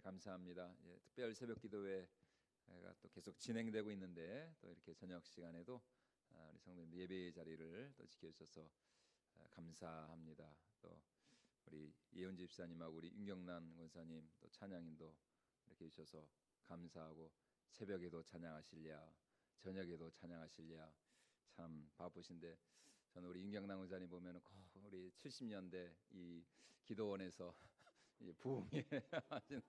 감사합니다. 특별 새벽 기도회가 또 계속 진행되고 있는데 또 이렇게 저녁 시간에도 우리 성도님들 예배의 자리를 또 지켜주셔서 감사합니다. 또 우리 예은 집사님하고 우리 윤경란 권사님 또 찬양인도 이렇게 해주셔서 감사하고 새벽에도 찬양하실랴 저녁에도 찬양하실랴 참 바쁘신데 저는 우리 윤경란 권사님 보면 우리 70년대 이 기도원에서 부흥회 하시는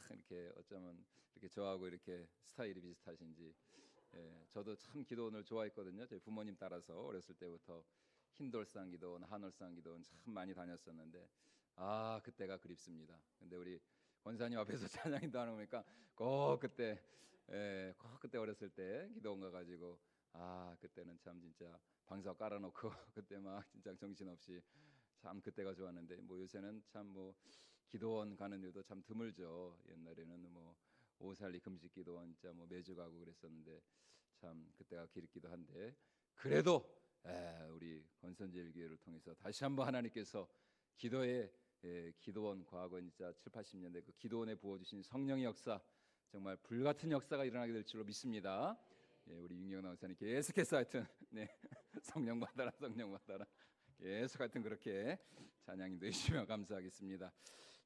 참 이렇게 어쩌면 이렇게 저하고 이렇게 스타일이 비슷하신지 저도 참 기도원을 좋아했거든요. 저희 부모님 따라서 어렸을 때부터 흰돌산 기도원, 한올산 기도원 참 많이 다녔었는데 그때가 그립습니다. 근데 우리 권사님 앞에서 찬양인도 안 오니까 꼭 그때 어렸을 때 기도원 가가지고 그때는 참 진짜 방석 깔아놓고 그때 막 진짜 정신없이 참 그때가 좋았는데 요새는 참 기도원 가는 일도 참 드물죠. 옛날에는 오살리 금식 기도원 진짜 매주 가고 그랬었는데 참 그때가 그립기도 한데 그래도 우리 권선제일교회를 통해서 다시 한번 하나님께서 기도원 과거 진짜 7, 80년대 그 기도원에 부어주신 성령의 역사 정말 불같은 역사가 일어나게 될 줄로 믿습니다. 우리 윤경남 원사님 계속해서 하여튼 성령 받아라 계속 하여튼 그렇게 찬양인도 해주시면 감사하겠습니다.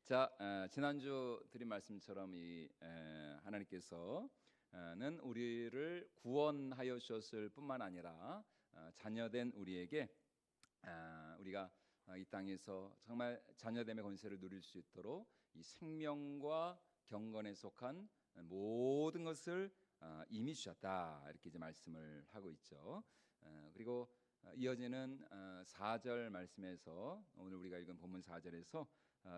자, 지난주 드린 말씀처럼 하나님께서는 우리를 구원하여 주셨을 뿐만 아니라 자녀된 우리에게 우리가 이 땅에서 정말 자녀됨의 권세를 누릴 수 있도록 이 생명과 경건에 속한 모든 것을 이미 주셨다 이렇게 이제 말씀을 하고 있죠. 그리고 이어지는 4절 말씀에서 오늘 우리가 읽은 본문 4절에서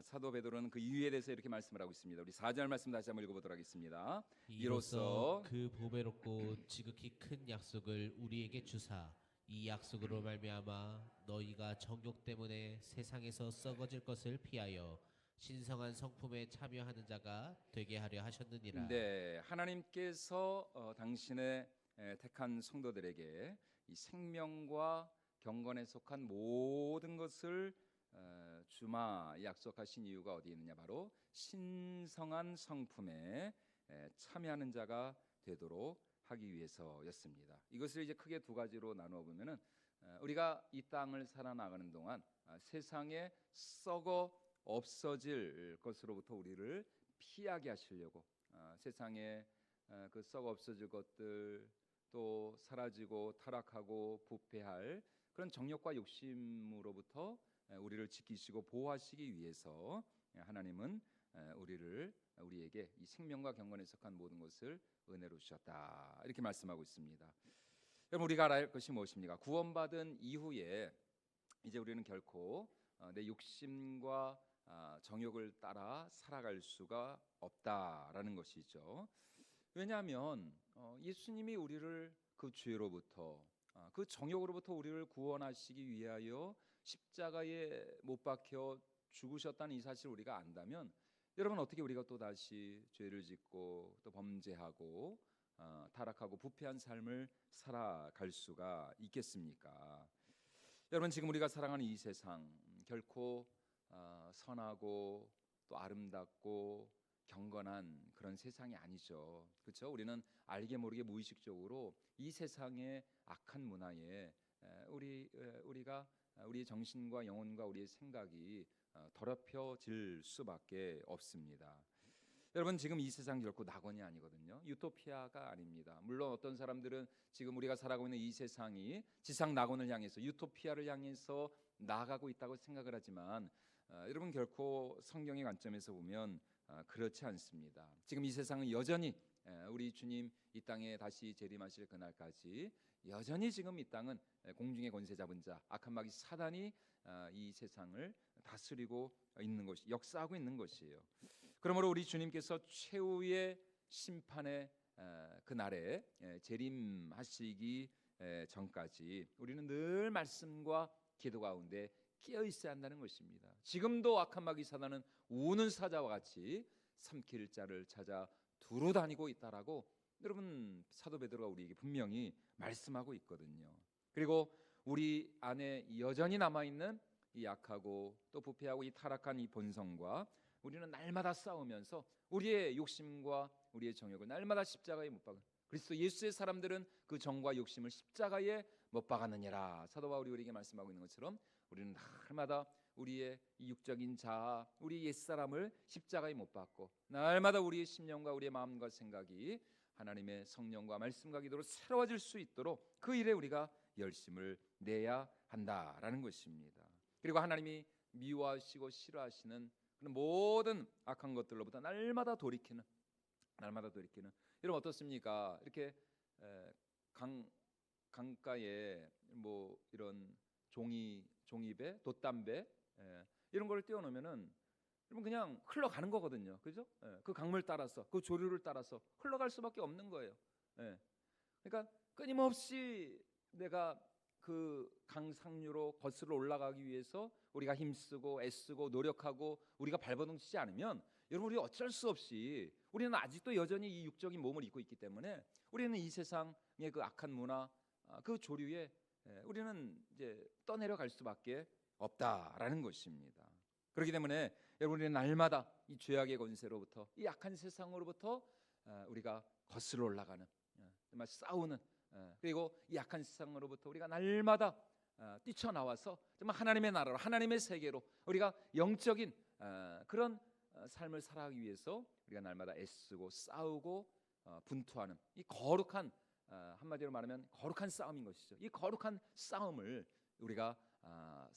사도 베드로는 그 이유에 대해서 이렇게 말씀을 하고 있습니다. 우리 4절 말씀 다시 한번 읽어보도록 하겠습니다. 이로써 그 보배롭고 지극히 큰 약속을 우리에게 주사 이 약속으로 말미암아 너희가 정욕 때문에 세상에서 썩어질 것을 피하여 신성한 성품에 참여하는 자가 되게 하려 하셨느니라. 네, 하나님께서 당신의 택한 성도들에게 이 생명과 경건에 속한 모든 것을 주마 약속하신 이유가 어디 있느냐, 바로 신성한 성품에 참여하는 자가 되도록 하기 위해서였습니다. 이것을 이제 크게 두 가지로 나누어 보면은 우리가 이 땅을 살아나가는 동안 세상에 썩어 없어질 것으로부터 우리를 피하게 하시려고 세상에 그 썩어 없어질 것들 또 사라지고 타락하고 부패할 그런 정욕과 욕심으로부터 우리를 지키시고 보호하시기 위해서 하나님은 우리에게 이 생명과 경건에 속한 모든 것을 은혜로 주셨다 이렇게 말씀하고 있습니다. 여러분, 우리가 알아야 할 것이 무엇입니까? 구원받은 이후에 이제 우리는 결코 내 욕심과 정욕을 따라 살아갈 수가 없다라는 것이죠. 왜냐하면 예수님이 우리를 그 죄로부터 그 정욕으로부터 우리를 구원하시기 위하여 십자가에 못 박혀 죽으셨다는 이 사실을 우리가 안다면 여러분, 어떻게 우리가 또 다시 죄를 짓고 또 범죄하고 타락하고 부패한 삶을 살아갈 수가 있겠습니까? 여러분, 지금 우리가 살아가는 이 세상 결코 선하고 또 아름답고 경건한 그런 세상이 아니죠. 그렇죠? 우리는 알게 모르게 무의식적으로 이 세상의 악한 문화에 우리가 우리의 정신과 영혼과 우리의 생각이 더럽혀질 수밖에 없습니다. 여러분, 지금 이 세상 결코 낙원이 아니거든요. 유토피아가 아닙니다. 물론 어떤 사람들은 지금 우리가 살아가고 있는 이 세상이 지상 낙원을 향해서 유토피아를 향해서 나아가고 있다고 생각을 하지만 여러분, 결코 성경의 관점에서 보면 그렇지 않습니다. 지금 이 세상은 여전히 우리 주님 이 땅에 다시 재림하실 그날까지 여전히 지금 이 땅은 공중의 권세 잡은 자 악한 마귀 사단이 이 세상을 다스리고 있는 것이 역사하고 있는 것이에요. 그러므로 우리 주님께서 최후의 심판의 그 날에 재림하시기 전까지 우리는 늘 말씀과 기도 가운데 끼어 있어야 한다는 것입니다. 지금도 악한 마귀 사단은 우는 사자와 같이 삼킬 자를 찾아 두루 다니고 있다라고 여러분, 사도 베드로가 우리에게 분명히 말씀하고 있거든요. 그리고 우리 안에 여전히 남아있는 이 약하고 또 부패하고 이 타락한 이 본성과 우리는 날마다 싸우면서 우리의 욕심과 우리의 정욕을 날마다 십자가에 못 박은 그리스도 예수의 사람들은 그 정과 욕심을 십자가에 못 박았느니라. 사도 바울이 우리에게 말씀하고 있는 것처럼 우리는 날마다 우리의 이 육적인 자아, 우리 옛사람을 십자가에 못 박고 날마다 우리의 심령과 우리의 마음과 생각이 하나님의 성령과 말씀과 기도로 새로워질 수 있도록 그 일에 우리가 열심을 내야 한다라는 것입니다. 그리고 하나님이 미워하시고 싫어하시는 그런 모든 악한 것들로부터 날마다 돌이키는 여러분 어떻습니까? 이렇게 강가에 뭐 이런 종이배, 돛담배 이런 걸 띄워놓으면은 여러분 그냥 흘러가는 거거든요, 그죠? 그 강물 따라서 그 조류를 따라서 흘러갈 수밖에 없는 거예요. 그러니까 끊임없이 내가 그 강상류로 거슬러 올라가기 위해서 우리가 힘쓰고 애쓰고 노력하고 우리가 발버둥치지 않으면 여러분 우리 어쩔 수 없이 우리는 아직도 여전히 이 육적인 몸을 입고 있기 때문에 우리는 이 세상의 그 악한 문화 그 조류에 우리는 이제 떠내려갈 수밖에 없다라는 것입니다. 그렇기 때문에 여러분 우리는 날마다 이 죄악의 권세로부터 이 악한 세상으로부터 우리가 거슬러 올라가는 정말 싸우는 그리고 이 악한 세상으로부터 우리가 날마다 뛰쳐나와서 정말 하나님의 나라로 하나님의 세계로 우리가 영적인 그런 삶을 살아가기 위해서 우리가 날마다 애쓰고 싸우고 분투하는 이 거룩한 한마디로 말하면 거룩한 싸움인 것이죠. 이 거룩한 싸움을 우리가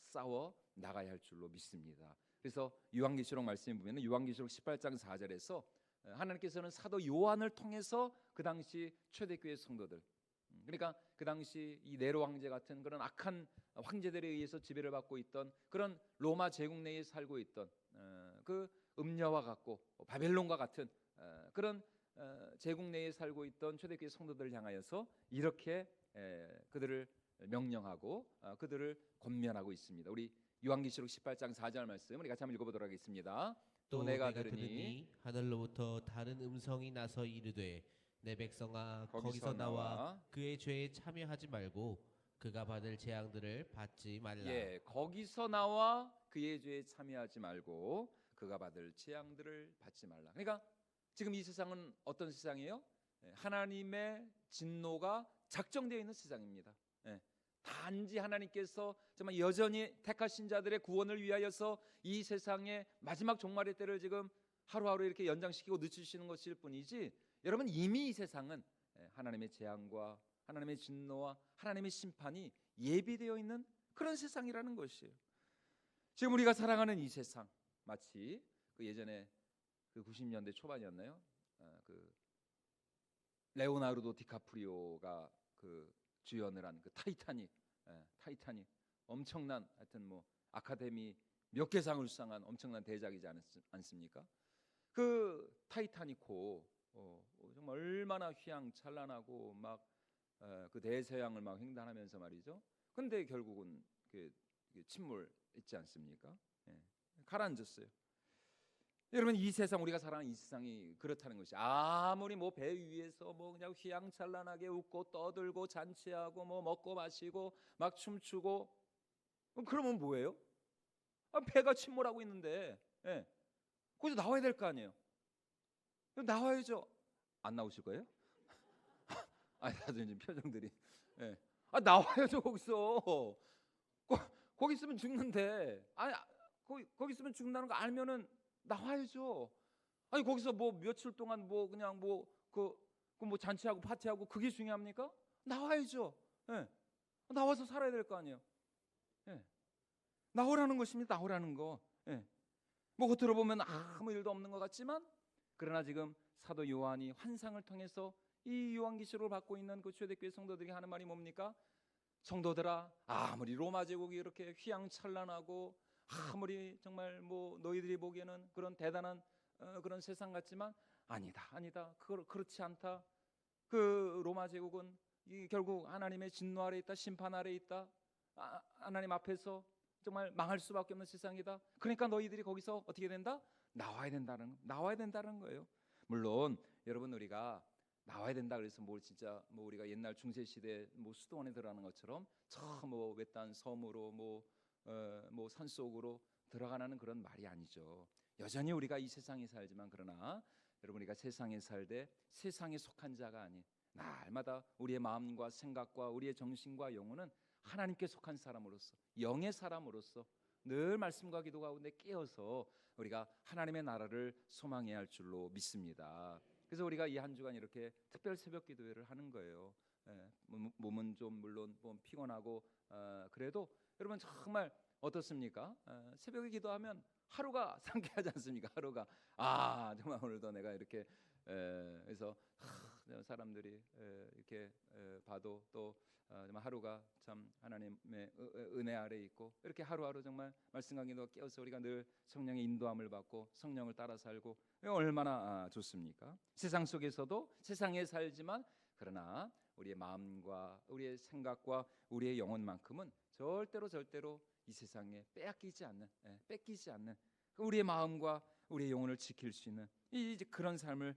싸워 나가야 할 줄로 믿습니다. 그래서 요한계시록 말씀에 보면 요한계시록 18장 4절에서 하나님께서는 사도 요한을 통해서 그 당시 초대교회 성도들 그러니까 그 당시 이 네로 황제 같은 그런 악한 황제들에 의해서 지배를 받고 있던 그런 로마 제국 내에 살고 있던 그 음녀와 같고 바벨론과 같은 그런 제국 내에 살고 있던 초대교회 성도들을 향하여서 이렇게 그들을 명령하고 그들을 권면하고 있습니다. 우리 요한계시록 18장 4절 말씀 우리 같이 한번 읽어보도록 하겠습니다. 또 내가 들으니 하늘로부터 다른 음성이 나서 이르되 내 백성아 거기서 나와 그의 죄에 참여하지 말고 그가 받을 재앙들을 받지 말라. 예, 거기서 나와 그의 죄에 참여하지 말고 그가 받을 재앙들을 받지 말라. 그러니까 지금 이 세상은 어떤 세상이에요? 하나님의 진노가 작정되어 있는 세상입니다. 단지 하나님께서 정말 여전히 택하신 자들의 구원을 위하여서 이 세상의 마지막 종말의 때를 지금 하루하루 이렇게 연장시키고 늦추시는 것일 뿐이지 여러분 이미 이 세상은 하나님의 재앙과 하나님의 진노와 하나님의 심판이 예비되어 있는 그런 세상이라는 것이에요. 지금 우리가 살아가는 이 세상 마치 그 예전에 그 90년대 초반이었나요? 그 레오나르도 디카프리오가 그 주연을 한 그 타이타닉 엄청난 하여튼 뭐 아카데미 몇 개 상을 수상한 엄청난 대작이지 않습니까? 그 타이타닉호 정말 얼마나 휘황찬란하고 막 그 대서양을 막 횡단하면서 말이죠. 근데 결국은 그 침몰했지 않습니까? 가라앉았어요. 여러분 이 세상 우리가 살아가는 이 세상이 그렇다는 것이 아무리 뭐 배 위에서 뭐 그냥 휘황찬란하게 웃고 떠들고 잔치하고 뭐 먹고 마시고 막 춤추고 그러면 뭐예요? 배가 침몰하고 있는데 거기서 나와야 될 거 아니에요. 나와야죠. 안 나오실 거예요? 다들 지금 표정들이 나와야죠. 거기서 거기 있으면 죽는데 거기 있으면 죽는다는 거 알면은 나와야죠. 거기서 뭐 며칠 동안 뭐 그냥 뭐 잔치하고 파티하고 그게 중요합니까? 나와야죠. 나와서 살아야 될 거 아니에요. 나오라는 것입니다. 나오라는 거. 뭐 겉으로 보면 아무 일도 없는 것 같지만 그러나 지금 사도 요한이 환상을 통해서 이 요한계시록을 받고 있는 그 초대교회 성도들이 하는 말이 뭡니까? 성도들아 아무리 로마 제국이 이렇게 휘황찬란하고 아무리 정말 뭐 너희들이 보기에는 그런 대단한 그런 세상 같지만 아니다 그렇지 않다. 그 로마 제국은 결국 하나님의 진노 아래 있다. 심판 아래 있다. 하나님 앞에서 정말 망할 수밖에 없는 세상이다. 그러니까 너희들이 거기서 어떻게 된다? 나와야 된다는 거예요. 물론 여러분 우리가 나와야 된다 그래서 뭘 진짜 뭐 우리가 옛날 중세 시대 뭐 수도원에 들어가는 것처럼 저 뭐 외딴 섬으로 뭐 뭐 산속으로 들어가는 그런 말이 아니죠. 여전히 우리가 이 세상에 살지만 그러나 여러분 우리가 세상에 살되 세상에 속한 자가 아닌 날마다 우리의 마음과 생각과 우리의 정신과 영혼은 하나님께 속한 사람으로서 영의 사람으로서 늘 말씀과 기도 가운데 깨어서 우리가 하나님의 나라를 소망해야 할 줄로 믿습니다. 그래서 우리가 이 한 주간 이렇게 특별 새벽 기도회를 하는 거예요. 몸은 좀 물론 피곤하고 그래도 여러분 정말 어떻습니까? 새벽에 기도하면 하루가 상쾌하지 않습니까? 하루가 정말 오늘도 내가 이렇게 그래서 사람들이 이렇게 봐도 또 정말 하루가 참 하나님의 은혜 아래 있고 이렇게 하루하루 정말 말씀과 기도가 깨어서 우리가 늘 성령의 인도함을 받고 성령을 따라 살고 얼마나 좋습니까? 세상 속에서도 세상에 살지만 그러나 우리의 마음과 우리의 생각과 우리의 영혼만큼은 절대로 이 세상에 뺏기지 않는 우리의 마음과 우리의 영혼을 지킬 수 있는 이제 그런 삶을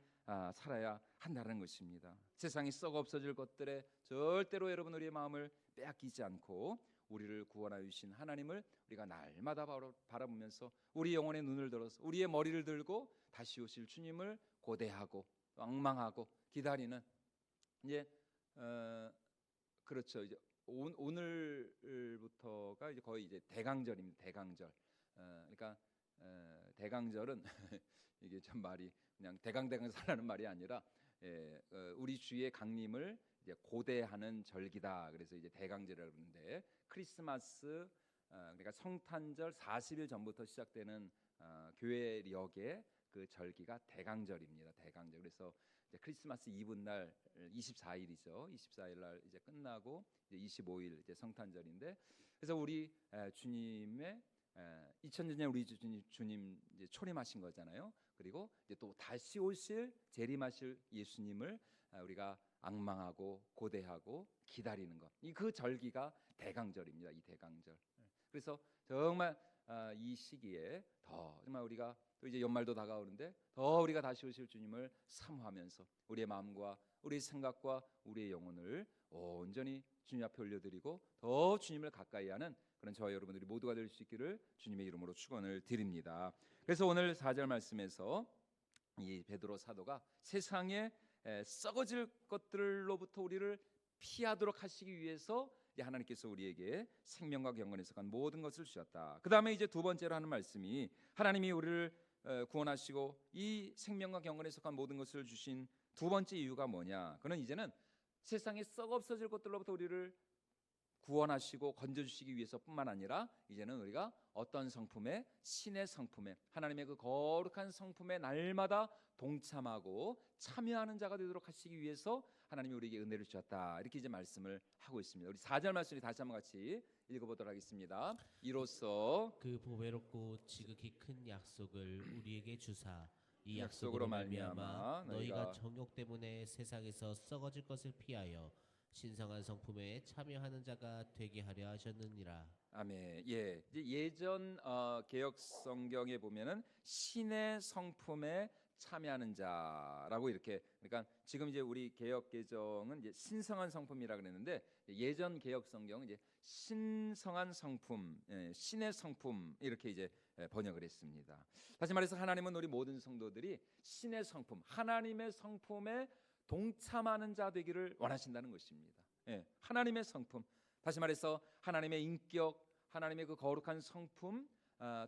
살아야 한다는 것입니다. 세상이 썩어 없어질 것들에 절대로 여러분 우리의 마음을 빼앗기지 않고 우리를 구원하여 주신 하나님을 우리가 날마다 바라보면서 우리 영혼의 눈을 들어서 우리의 머리를 들고 다시 오실 주님을 고대하고 앙망하고 기다리는 이제 그렇죠. 이제 오늘부터가 이제 거의 이제 대강절입니다. 대강절. 그러니까 대강절은 이게 참 말이 그냥 대강대강 살라는 말이 아니라 우리 주의 강림을 이제 고대하는 절기다. 그래서 이제 대강절이라고 그러는데 크리스마스 그러니까 성탄절 40일 전부터 시작되는 교회력의 그 절기가 대강절입니다. 대강절. 그래서 이제 크리스마스 이브날 24일이죠. 24일 날 이제 끝나고 이제 25일 이제 성탄절인데 그래서 우리 주님의 2000년에 우리 주님 이제 초림하신 거잖아요. 그리고 이제 또 다시 오실 재림하실 예수님을 우리가 앙망하고 고대하고 기다리는 것. 그 절기가 대강절입니다. 이 대강절. 그래서 정말 이 시기에 더 정말 우리가 또 이제 연말도 다가오는데 더 우리가 다시 오실 주님을 사모하면서 우리의 마음과 우리의 생각과 우리의 영혼을 온전히 주님 앞에 올려드리고 더 주님을 가까이 하는 그런 저와 여러분들이 모두가 될 수 있기를 주님의 이름으로 축원을 드립니다. 그래서 오늘 4절 말씀에서 이 베드로 사도가 세상에 썩어질 것들로부터 우리를 피하도록 하시기 위해서 하나님께서 우리에게 생명과 경건에 속한 모든 것을 주셨다. 그 다음에 이제 두 번째로 하는 말씀이 하나님이 우리를 구원하시고 이 생명과 경건에 속한 모든 것을 주신 두 번째 이유가 뭐냐? 그는 이제는 세상에 썩어 없어질 것들로부터 우리를 구원하시고 건져주시기 위해서뿐만 아니라 이제는 우리가 어떤 성품에 신의 성품에 하나님의 그 거룩한 성품에 날마다 동참하고 참여하는 자가 되도록 하시기 위해서 하나님이 우리에게 은혜를 주셨다. 이렇게 이제 말씀을 하고 있습니다. 우리 4절 말씀을 다시 한번 같이 읽어보도록 하겠습니다. 이로써 그 보배롭고 지극히 큰 약속을 우리에게 주사 이 약속으로 약속으로 말미암아 말미암아 너희가 너희가 정욕 때문에 세상에서 썩어질 것을 피하여 신성한 성품에 참여하는 자가 되게 하려 하셨느니라. 아멘. 이제 예전 개역 성경에 보면은 신의 성품에 참여하는 자라고 이렇게 그러니까 지금 이제 우리 개역 개정은 이제 신성한 성품이라 그랬는데 예전 개역 성경은 이제 신성한 성품, 신의 성품 이렇게 이제 번역을 했습니다. 다시 말해서 하나님은 우리 모든 성도들이 신의 성품, 하나님의 성품에 동참하는 자 되기를 원하신다는 것입니다. 하나님의 성품, 다시 말해서 하나님의 인격, 하나님의 그 거룩한 성품,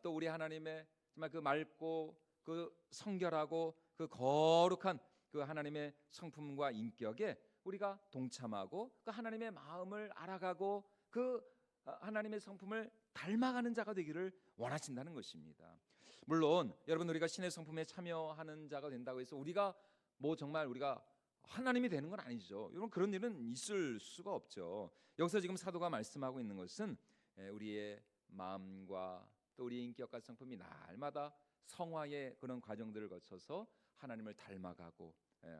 또 우리 하나님의 정말 그 맑고 그 성결하고 그 거룩한 그 하나님의 성품과 인격에 우리가 동참하고 그 하나님의 마음을 알아가고 그 하나님의 성품을 닮아가는 자가 되기를 원하신다는 것입니다. 물론 여러분 우리가 신의 성품에 참여하는 자가 된다고 해서 우리가 뭐 정말 우리가 하나님이 되는 건 아니죠. 여러분 그런 일은 있을 수가 없죠. 여기서 지금 사도가 말씀하고 있는 것은 우리의 마음과 또 우리의 인격과 성품이 날마다 성화의 그런 과정들을 거쳐서 하나님을 닮아가고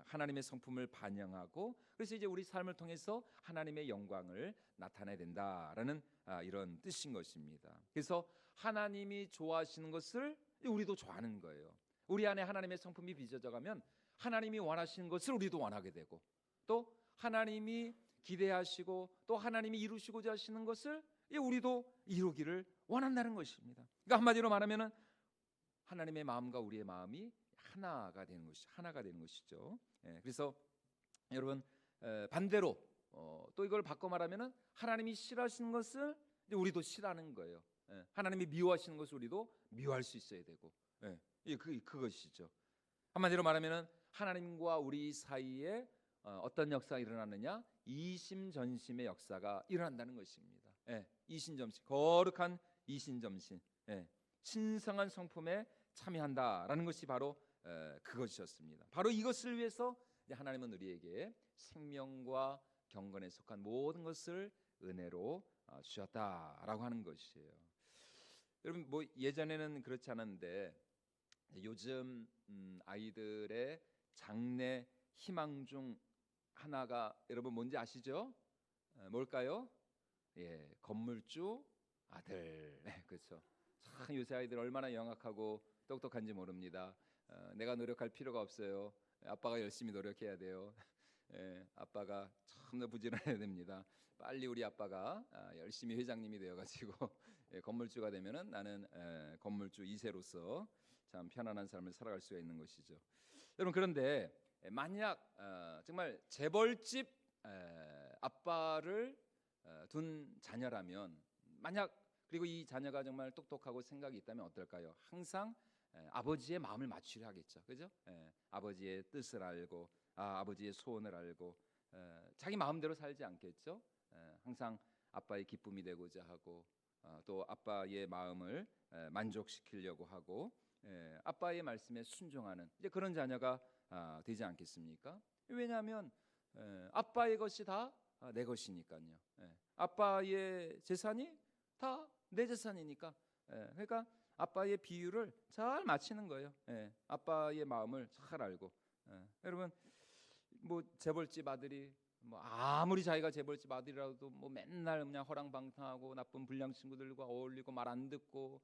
하나님의 성품을 반영하고 그래서 이제 우리 삶을 통해서 하나님의 영광을 나타내야 된다라는 이런 뜻인 것입니다. 그래서 하나님이 좋아하시는 것을 우리도 좋아하는 거예요. 우리 안에 하나님의 성품이 빚어져 가면 하나님이 원하시는 것을 우리도 원하게 되고 또 하나님이 기대하시고 또 하나님이 이루시고자 하시는 것을 우리도 이루기를 원한다는 것입니다. 그러니까 한마디로 말하면은 하나님의 마음과 우리의 마음이 하나가 되는 것이죠. 하나가 되는 것이죠. 그래서 여러분 반대로 또 이걸 바꿔 말하면은 하나님이 싫어하시는 것을 이제 우리도 싫어하는 거예요. 하나님이 미워하시는 것을 우리도 미워할 수 있어야 되고, 그것이죠. 한마디로 말하면은 하나님과 우리 사이에 어떤 역사가 일어나느냐? 이심전심의 역사가 일어난다는 것입니다. 이심전심, 거룩한 이심전심, 신성한 성품에 참여한다라는 것이 바로 그것이었습니다. 바로 이것을 위해서 하나님은 우리에게 생명과 경건에 속한 모든 것을 은혜로 주셨다라고 하는 것이에요. 여러분 뭐 예전에는 그렇지 않았는데 요즘 아이들의 장래 희망 중 하나가 여러분 뭔지 아시죠? 뭘까요? 건물주 아들. 그렇죠. 참 요새 아이들 얼마나 영악하고 똑똑한지 모릅니다. 내가 노력할 필요가 없어요. 아빠가 열심히 노력해야 돼요. 아빠가 참나 부지런해야 됩니다. 빨리 우리 아빠가 열심히 회장님이 되어가지고 건물주가 되면은 나는 건물주 2세로서 참 편안한 삶을 살아갈 수가 있는 것이죠. 여러분 그런데 만약 정말 재벌집 아빠를 둔 자녀라면 만약 그리고 이 자녀가 정말 똑똑하고 생각이 있다면 어떨까요? 항상 아버지의 마음을 맞추려 하겠죠. 그죠? 아버지의 뜻을 알고 아버지의 소원을 알고 자기 마음대로 살지 않겠죠. 항상 아빠의 기쁨이 되고자 하고 또 아빠의 마음을 만족시키려고 하고 아빠의 말씀에 순종하는 이제 그런 자녀가 되지 않겠습니까? 왜냐하면 아빠의 것이 다 내 것이니까요. 아빠의 재산이 다 내 재산이니까. 그러니까 아빠의 비유를 잘 맞추는 거예요. 아빠의 마음을 잘 알고. 여러분 뭐 재벌집 아들이 뭐 아무리 자기가 재벌집 아들이라도 뭐 맨날 그냥 허랑방탕하고 나쁜 불량 친구들과 어울리고 말 안 듣고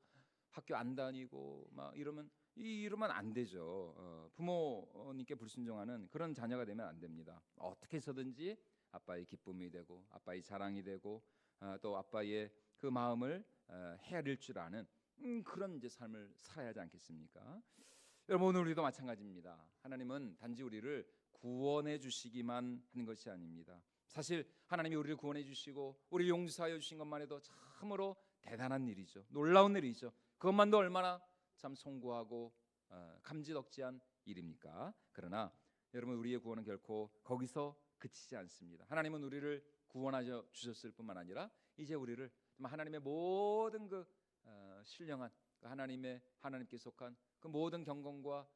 학교 안 다니고 막 이러면 안 되죠. 부모님께 불순종하는 그런 자녀가 되면 안 됩니다. 어떻게 해서든지 아빠의 기쁨이 되고 아빠의 자랑이 되고 또 아빠의 그 마음을 헤아릴 줄 아는 그런 이제 삶을 살아야 하지 않겠습니까? 여러분 오늘 우리도 마찬가지입니다. 하나님은 단지 우리를 구원해 주시기만 하는 것이 아닙니다. 사실 하나님이 우리를 구원해 주시고 우리를 용서하여 주신 것만 해도 참으로 대단한 일이죠. 놀라운 일이죠. 그것만도 얼마나 참 송구하고 감지덕지한 일입니까? 그러나 여러분 우리의 구원은 결코 거기서 그치지 않습니다. 하나님은 우리를 구원하여 주셨을 뿐만 아니라 이제 우리를 하나님의 모든 그 신령한 그 하나님께 속한 그 모든 경건과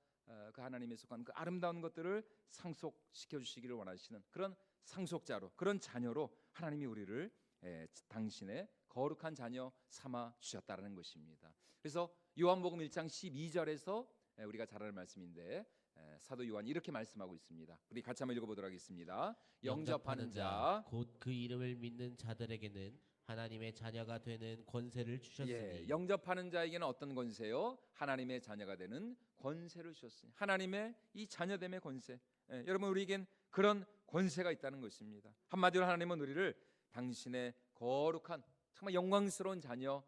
그 하나님에 속한 그 아름다운 것들을 상속시켜 주시기를 원하시는 그런 상속자로 그런 자녀로 하나님이 우리를 당신의 거룩한 자녀 삼아 주셨다라는 것입니다. 그래서 요한복음 1장 12절에서 우리가 잘 아는 말씀인데 사도 요한이 이렇게 말씀하고 있습니다. 우리 같이 한번 읽어보도록 하겠습니다. 영접하는 자 곧 그 이름을 믿는 자들에게는 하나님의 자녀가 되는 권세를 주셨으니 영접하는 자에게는 어떤 권세요? 하나님의 자녀가 되는 권세를 주셨으니 하나님의 이 자녀됨의 권세. 여러분 우리에겐 그런 권세가 있다는 것입니다. 한마디로 하나님은 우리를 당신의 거룩한 정말 영광스러운 자녀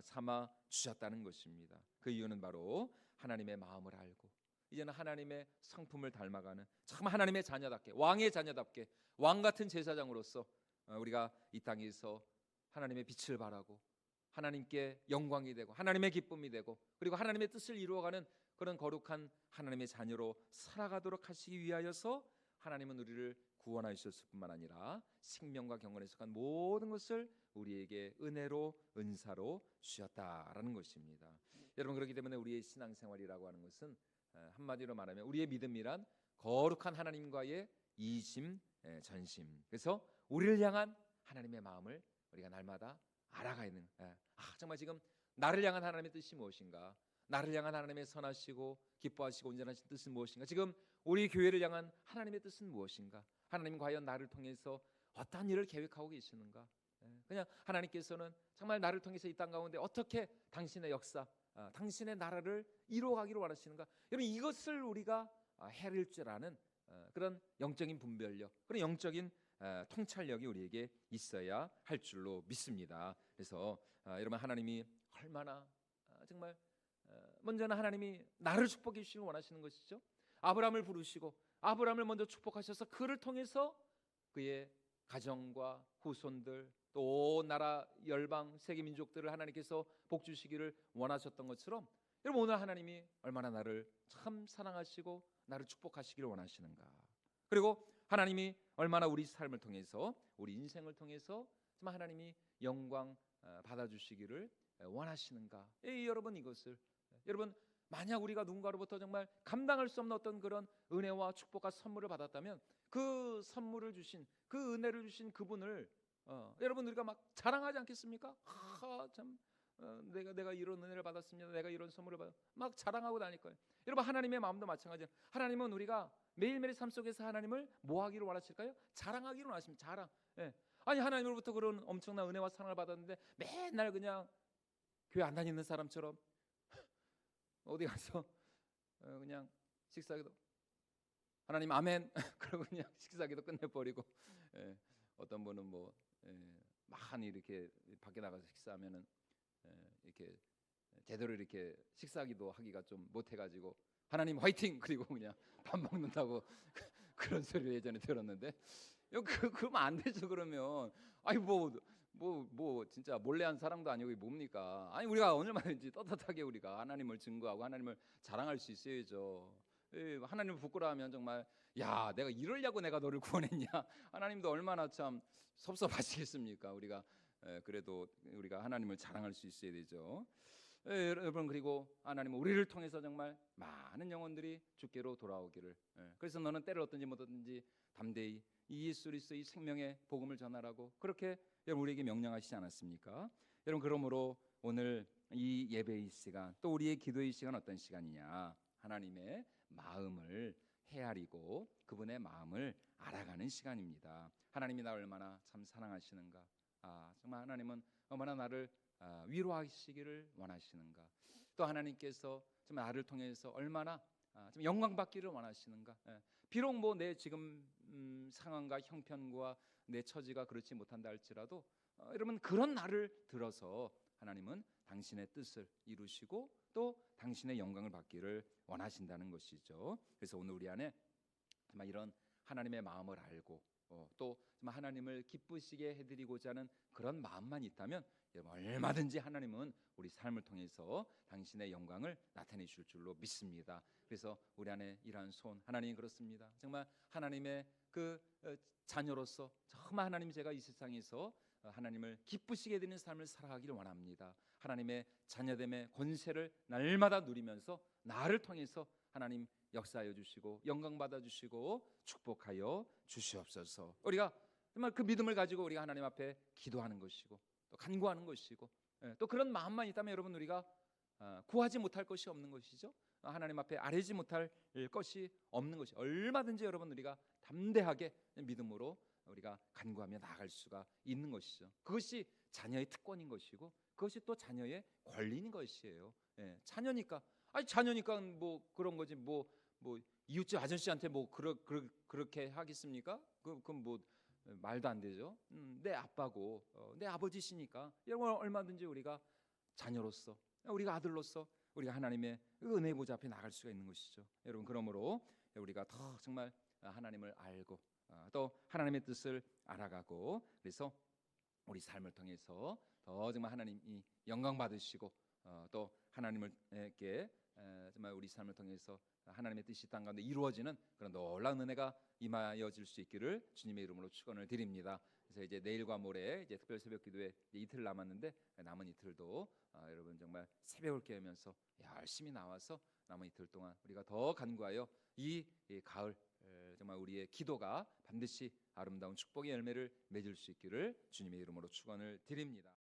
삼아 주셨다는 것입니다. 그 이유는 바로 하나님의 마음을 알고 이제는 하나님의 성품을 닮아가는 참 하나님의 자녀답게 왕의 자녀답게 왕 같은 제사장으로서 우리가 이 땅에서 하나님의 빛을 발하고 하나님께 영광이 되고 하나님의 기쁨이 되고 그리고 하나님의 뜻을 이루어가는 그런 거룩한 하나님의 자녀로 살아가도록 하시기 위하여서 하나님은 우리를 구원하셨을 뿐만 아니라 생명과 경건에 속한 모든 것을 우리에게 은혜로 은사로 주셨다라는 것입니다. 여러분 그렇기 때문에 우리의 신앙생활이라고 하는 것은 한마디로 말하면 우리의 믿음이란 거룩한 하나님과의 이심 전심. 그래서 우리를 향한 하나님의 마음을 우리가 날마다 알아가는 정말 지금 나를 향한 하나님의 뜻이 무엇인가? 나를 향한 하나님의 선하시고 기뻐하시고 온전하신 뜻은 무엇인가? 지금 우리 교회를 향한 하나님의 뜻은 무엇인가? 하나님 과연 나를 통해서 어떠한 일을 계획하고 계시는가? 그냥 하나님께서는 정말 나를 통해서 이 땅 가운데 어떻게 당신의 역사, 당신의 나라를 이루어가기를 원하시는가? 여러분 이것을 우리가 헤아릴 줄 아는 그런 영적인 분별력, 그런 영적인 통찰력이 우리에게 있어야 할 줄로 믿습니다. 그래서 여러분 하나님이 얼마나 정말 먼저는 하나님이 나를 축복해 주시길 원하시는 것이죠. 아브라함을 부르시고 아브라함을 먼저 축복하셔서 그를 통해서 그의 가정과 후손들 또 나라 열방 세계 민족들을 하나님께서 복 주시기를 원하셨던 것처럼 여러분 오늘 하나님이 얼마나 나를 참 사랑하시고 나를 축복하시기를 원하시는가. 그리고 하나님이 얼마나 우리 삶을 통해서 우리 인생을 통해서 정말 하나님이 영광 받아주시기를 원하시는가. 여러분 이것을 여러분 만약 우리가 누군가로부터 정말 감당할 수 없는 어떤 그런 은혜와 축복과 선물을 받았다면 그 선물을 주신 그 은혜를 주신 그분을 여러분 우리가 막 자랑하지 않겠습니까? 참 내가 이런 은혜를 받았습니다. 내가 이런 선물을 막 자랑하고 다닐 거예요. 여러분 하나님의 마음도 마찬가지예요. 하나님은 우리가 매일매일 삶 속에서 하나님을 뭐 하기를 원하실까요? 자랑하기를 원하십니다. 자랑. 예. 아니 하나님으로부터 그런 엄청난 은혜와 사랑을 받았는데 맨날 그냥 교회 안 다니는 사람처럼 어디 가서 그냥 식사기도 하나님 아멘 그러고 그냥 식사기도 끝내버리고 어떤 분은 뭐 많이 이렇게 밖에 나가서 식사하면은 이렇게 제대로 이렇게 식사기도 하기가 좀 못해가지고 하나님 화이팅 그리고 그냥 밥 먹는다고 그런 소리를 예전에 들었는데 그러면 안 되죠. 그러면 아니 뭐 진짜 몰래 한 사랑도 아니고 이게 뭡니까? 아니 우리가 얼마든지 떳떳하게 우리가 하나님을 증거하고 하나님을 자랑할 수 있어야죠. 하나님을 부끄러워하면 정말 야 내가 이러려고 내가 너를 구원했냐? 하나님도 얼마나 참 섭섭하시겠습니까? 우리가 그래도 우리가 하나님을 자랑할 수 있어야 되죠. 여러분 그리고 하나님은 우리를 통해서 정말 많은 영혼들이 주께로 돌아오기를 그래서 너는 때를 얻든지 못 얻든지 담대히 이 예수 그리스도의 생명의 복음을 전하라고 그렇게 여러분 우리에게 명령하시지 않았습니까? 여러분 그러므로 오늘 이 예배의 시간 또 우리의 기도의 시간 어떤 시간이냐? 하나님의 마음을 헤아리고 그분의 마음을 알아가는 시간입니다. 하나님이 나 얼마나 참 사랑하시는가? 정말 하나님은 얼마나 나를 위로하시기를 원하시는가? 또 하나님께서 좀 나를 통해서 얼마나 좀 영광 받기를 원하시는가? 비록 뭐 내 지금 상황과 형편과 내 처지가 그렇지 못한다 할지라도 여러분 그런 나를 들어서 하나님은 당신의 뜻을 이루시고 또 당신의 영광을 받기를 원하신다는 것이죠. 그래서 오늘 우리 안에 정말 이런 하나님의 마음을 알고 또 정말 하나님을 기쁘시게 해드리고자 하는 그런 마음만 있다면 얼마든지 하나님은 우리 삶을 통해서 당신의 영광을 나타내 주실 줄로 믿습니다. 그래서 우리 안에 이러한 소원 하나님이 그렇습니다. 정말 하나님의 그 자녀로서 정말 하나님 제가 이 세상에서 하나님을 기쁘시게 되는 삶을 살아가기를 원합니다. 하나님의 자녀됨의 권세를 날마다 누리면서 나를 통해서 하나님 역사하여 주시고 영광 받아 주시고 축복하여 주시옵소서. 우리가 정말 그 믿음을 가지고 우리가 하나님 앞에 기도하는 것이고 또 간구하는 것이고 또 그런 마음만 있다면 여러분 우리가 구하지 못할 것이 없는 것이죠. 하나님 앞에 아뢰지 못할 것이 없는 것이 얼마든지 여러분 우리가 담대하게 믿음으로 우리가 간구하며 나아갈 수가 있는 것이죠. 그것이 자녀의 특권인 것이고 그것이 또 자녀의 권리인 것이에요. 자녀니까 자녀니까 뭐 그런 거지 뭐 이웃집 아저씨한테 뭐 그렇게 하겠습니까? 그건 뭐 말도 안 되죠. 내 아빠고 내 아버지시니까 여러분 얼마든지 우리가 자녀로서 우리가 아들로서 우리가 하나님의 은혜 보좌 앞에 나갈 수가 있는 것이죠. 여러분 그러므로 우리가 더 정말 하나님을 알고 또 하나님의 뜻을 알아가고 그래서 우리 삶을 통해서 더 정말 하나님이 영광 받으시고 또 하나님께 정말 우리 삶을 통해서 하나님의 뜻이 땅 가운데 이루어지는 그런 놀라운 은혜가 임하여질 수 있기를 주님의 이름으로 축원을 드립니다. 그래서 이제 내일과 모레 이제 특별 새벽 기도에 이틀 남았는데 남은 이틀도 여러분 정말 새벽을 깨우면서 열심히 나와서 남은 이틀 동안 우리가 더 간구하여 이 가을 정말 우리의 기도가 반드시 아름다운 축복의 열매를 맺을 수 있기를 주님의 이름으로 축원을 드립니다.